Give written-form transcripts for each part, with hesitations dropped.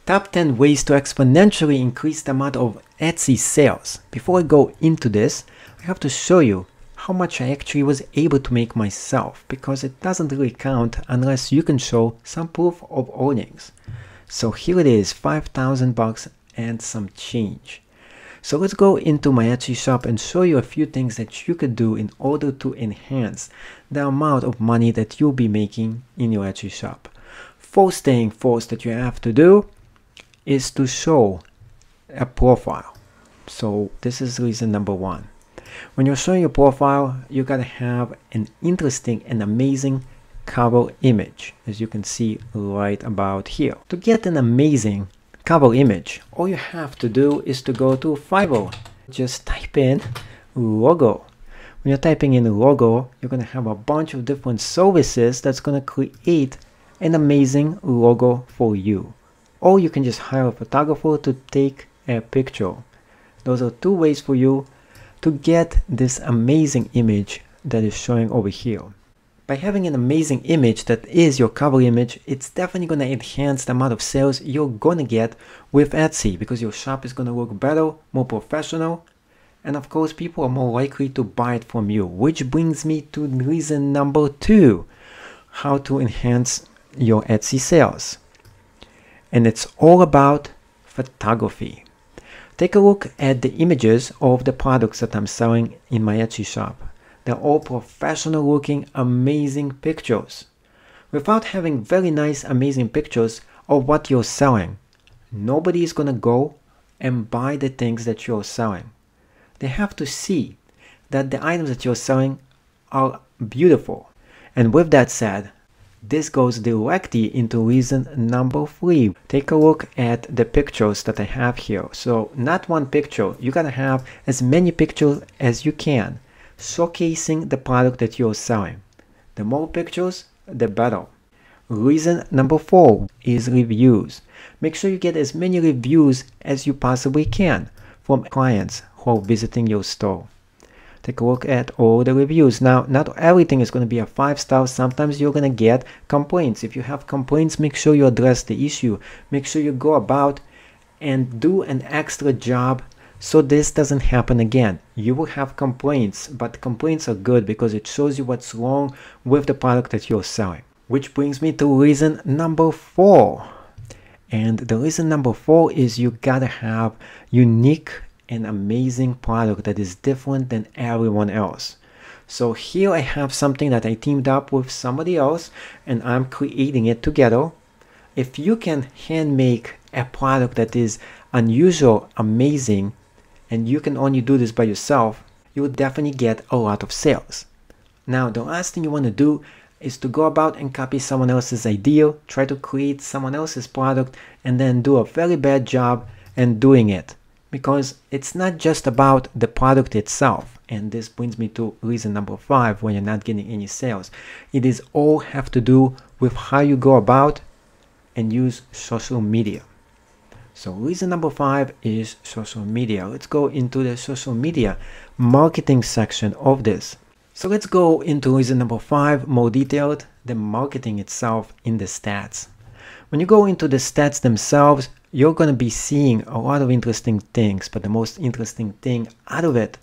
Top 10 ways to exponentially increase the amount of Etsy sales. Before I go into this, I have to show you how much I actually was able to make myself, because it doesn't really count unless you can show some proof of earnings. So here it is, 5,000 bucks and some change. So let's go into my Etsy shop and show you a few things that you could do in order to enhance the amount of money that you'll be making in your Etsy shop. First thing first that you have to do is to show a profile. So this is reason number one. When you're showing your profile, you gotta have an interesting and amazing cover image, as you can see right about here. To get an amazing cover image, all you have to do is to go to Fiverr. Just type in logo. When you're typing in logo, you're gonna have a bunch of different services that's gonna create an amazing logo for you. Or you can just hire a photographer to take a picture. Those are two ways for you to get this amazing image that is showing over here. By having an amazing image that is your cover image, it's definitely going to enhance the amount of sales you're going to get with Etsy, because your shop is going to look better, more professional, and of course people are more likely to buy it from you. Which brings me to reason number two, how to enhance your Etsy sales. And it's all about photography. Take a look at the images of the products that I'm selling in my Etsy shop. They're all professional looking, amazing pictures. Without having very nice, amazing pictures of what you're selling, nobody is gonna go and buy the things that you're selling. They have to see that the items that you're selling are beautiful. And with that said, this goes directly into reason number three. Take a look at the pictures that I have here. So not one picture, you gotta have as many pictures as you can, showcasing the product that you're selling. The more pictures, the better. Reason number four is reviews. Make sure you get as many reviews as you possibly can from clients who are visiting your store. Take a look at all the reviews. Now, not everything is going to be a 5-star. Sometimes you're going to get complaints. If you have complaints, make sure you address the issue. Make sure you go about and do an extra job so this doesn't happen again. You will have complaints, but complaints are good because it shows you what's wrong with the product that you're selling. Which brings me to reason number four. And the reason number four is you gotta have unique and amazing product that is different than everyone else. So here I have something that I teamed up with somebody else and I'm creating it together. If you can hand make a product that is unusual, amazing, and you can only do this by yourself, you will definitely get a lot of sales. Now, the last thing you want to do is to go about and copy someone else's idea, try to create someone else's product, and then do a very bad job in doing it. Because it's not just about the product itself. And this brings me to reason number five, when you're not getting any sales. It is all have to do with how you go about and use social media. So reason number five is social media. Let's go into the social media marketing section of this. So let's go into reason number five, more detailed, the marketing itself in the stats. When you go into the stats themselves, you're going to be seeing a lot of interesting things, but the most interesting thing out of it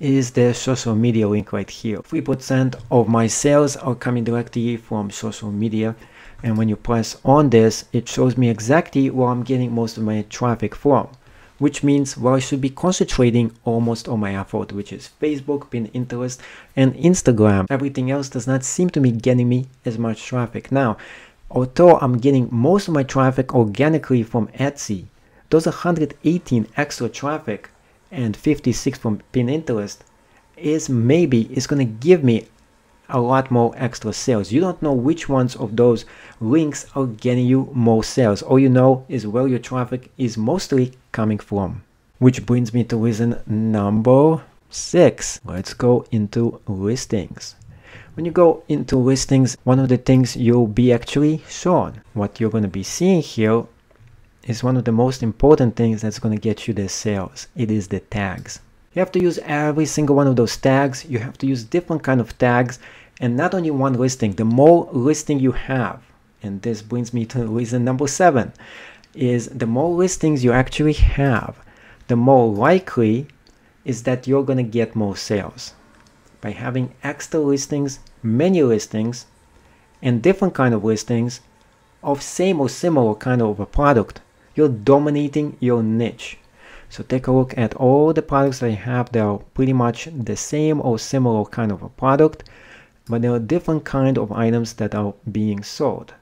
is the social media link right here. 3% of my sales are coming directly from social media. And when you press on this, it shows me exactly where I'm getting most of my traffic from, which means where I should be concentrating almost all my effort, which is Facebook, Pinterest, and Instagram. Everything else does not seem to be getting me as much traffic. Now, although I'm getting most of my traffic organically from Etsy, those 118 extra traffic and 56 from Pinterest is going to give me a lot more extra sales. You don't know which ones of those links are getting you more sales. All you know is where your traffic is mostly coming from. Which brings me to reason number six. Let's go into listings. When you go into listings, one of the things you'll be actually shown, what you're going to be seeing here is one of the most important things that's going to get you the sales. It is the tags. You have to use every single one of those tags. You have to use different kind of tags, and not only one listing. The more listing you have, and this brings me to reason number seven, is the more listings you actually have, the more likely is that you're going to get more sales. By having extra listings, many listings, and different kind of listings of same or similar kind of a product, you're dominating your niche. So take a look at all the products that I have. They are pretty much the same or similar kind of a product, but there are different kind of items that are being sold.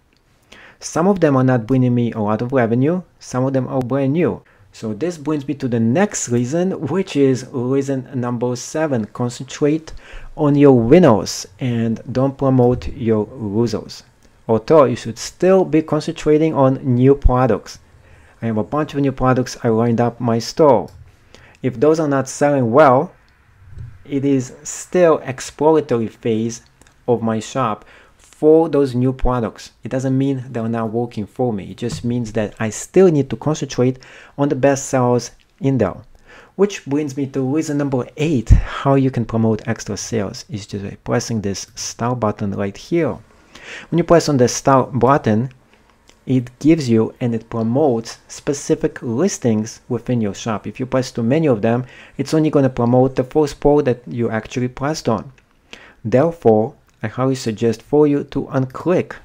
Some of them are not bringing me a lot of revenue, some of them are brand new. So this brings me to the next reason, which is reason number 7. Concentrate on your winners and don't promote your losers. Although you should still be concentrating on new products. I have a bunch of new products I lined up my store. If those are not selling well, it is still exploratory phase of my shop for those new products. It doesn't mean they're not working for me. It just means that I still need to concentrate on the best sellers in there. Which brings me to reason number 8, how you can promote extra sales is just by pressing this start button right here. When you press on the start button, it gives you and it promotes specific listings within your shop. If you press too many of them, it's only going to promote the first 4 that you actually pressed on. Therefore, I highly suggest for you to unclick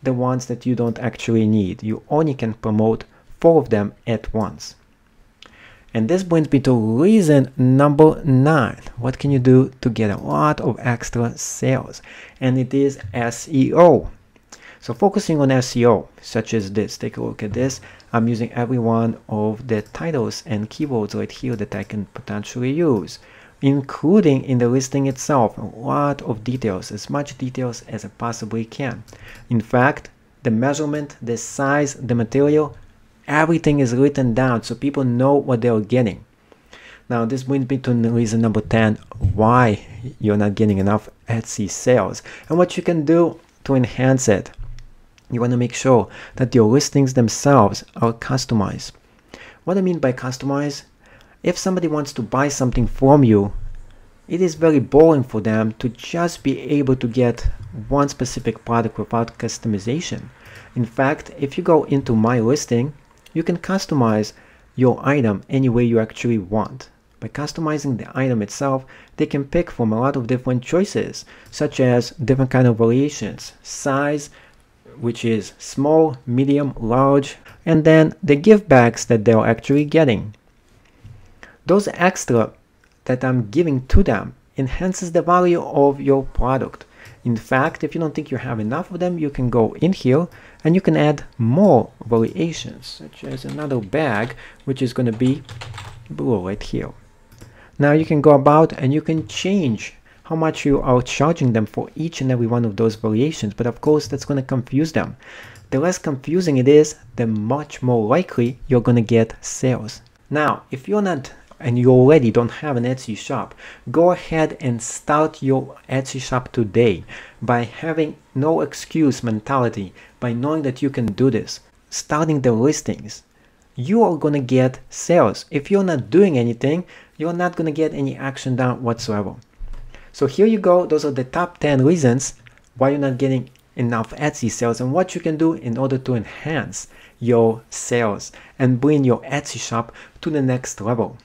the ones that you don't actually need. You only can promote 4 of them at once. And this brings me to reason number 9. What can you do to get a lot of extra sales? And it is SEO. So focusing on SEO, such as this, take a look at this. I'm using every one of the titles and keywords right here that I can potentially use, including in the listing itself, a lot of details, as much details as I possibly can. In fact, the measurement, the size, the material, everything is written down so people know what they're getting. Now this brings me to reason number 10, why you're not getting enough Etsy sales and what you can do to enhance it. You want to make sure that your listings themselves are customized. What I mean by customized, if somebody wants to buy something from you, it is very boring for them to just be able to get one specific product without customization. In fact, if you go into my listing, you can customize your item any way you actually want. By customizing the item itself, they can pick from a lot of different choices, such as different kind of variations, size, which is small, medium, large, and then the gift bags that they're actually getting. Those extra that I'm giving to them enhances the value of your product. In fact, if you don't think you have enough of them, you can go in here and you can add more variations, such as another bag, which is going to be below right here. Now you can go about and you can change how much you are charging them for each and every one of those variations, but of course that's going to confuse them. The less confusing it is, the much more likely you're going to get sales. Now, if you're not and you already don't have an Etsy shop, go ahead and start your Etsy shop today by having no excuse mentality, by knowing that you can do this, starting the listings. You are going to get sales. If you're not doing anything, you're not going to get any action done whatsoever. So here you go. Those are the top 10 reasons why you're not getting enough Etsy sales and what you can do in order to enhance your sales and bring your Etsy shop to the next level.